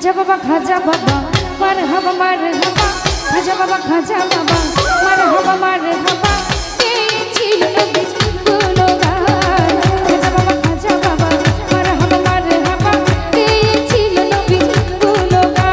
खाजा बाबा मरहबा मरहबा खाजा बाबा मरहबा मरहबा के छिल नबी गुणगान खाजा बाबा मरहबा मरहबा के छिल नबी গুণগান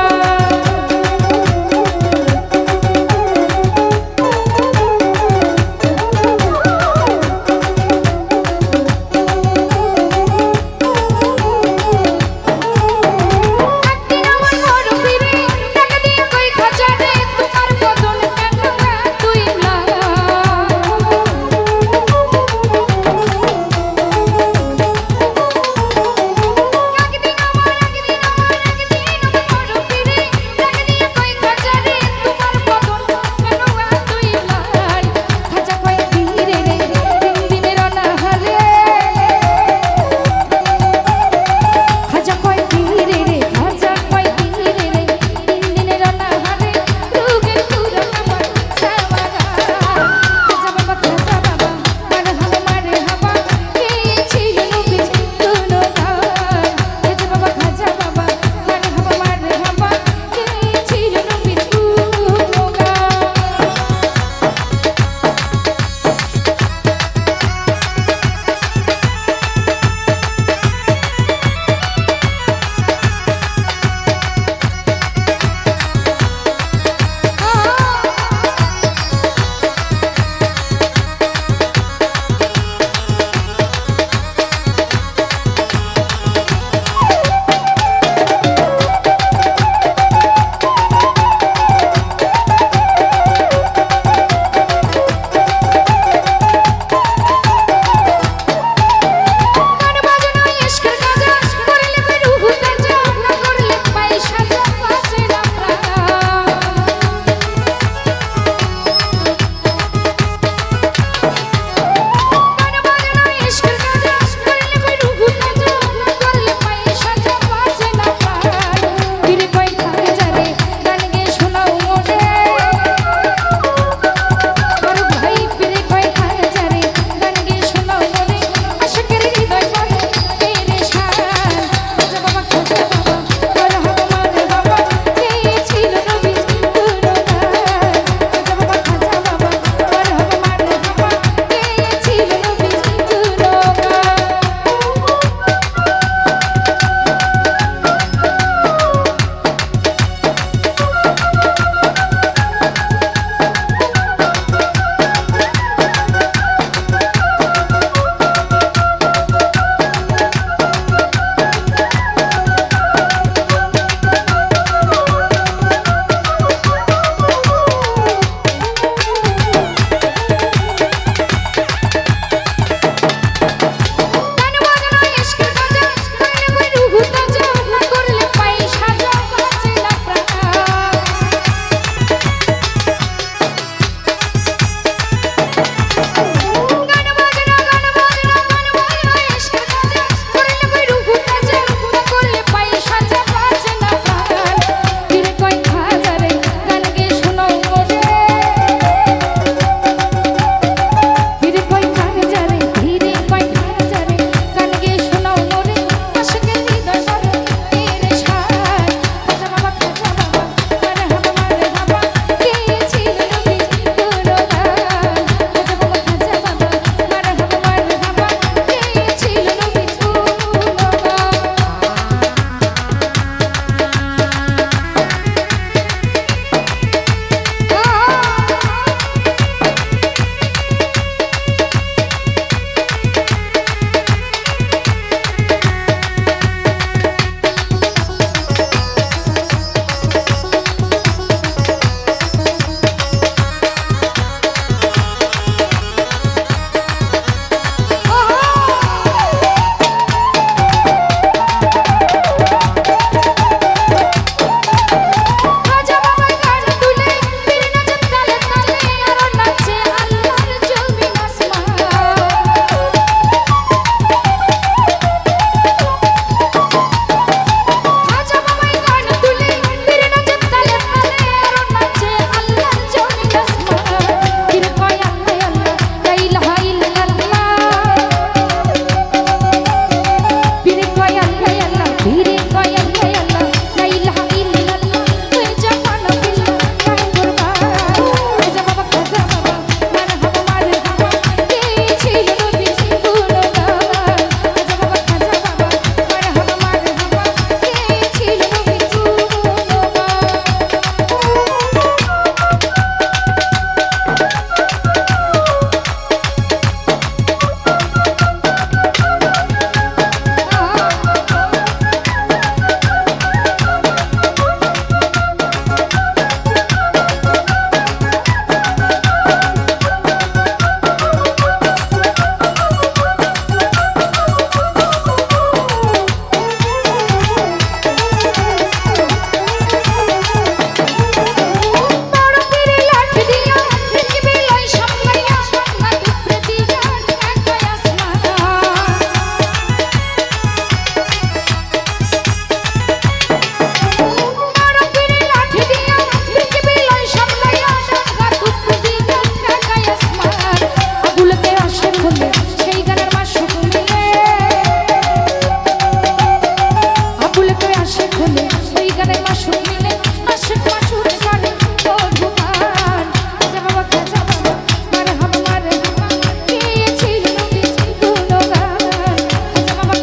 ওই গানের মাসুর মিলে আশেক মাসুর করে মধুপান খাজা বাবা মারহাবা মারহাবা গেয়েছিল নবীজি গুণগান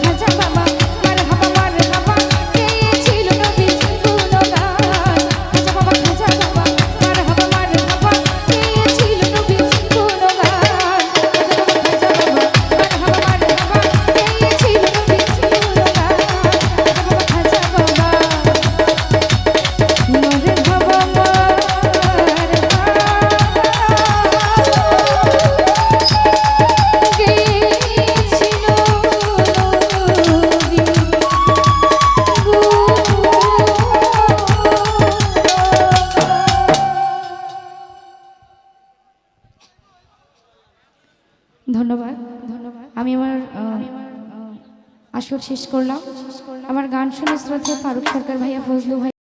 খাজা বাবা মারহাবা মারহাবা গেয়েছিল নবীজি গুণগান খাজা বাবা মারহাবা মারহাবা গেয়েছিল নবীজি গুণগান খাজা বাবা মারহাবা মারহাবা গেয়েছিল নবীজি গুণগান খাজা বাবা মারহাবা ধন্যবাদ ধন্যবাদ আমি আমার আসর শেষ করলাম আমার গান শুনে শ্রদ্ধেয় ফারুক সরকার ভাইয়া ফজলু ভাই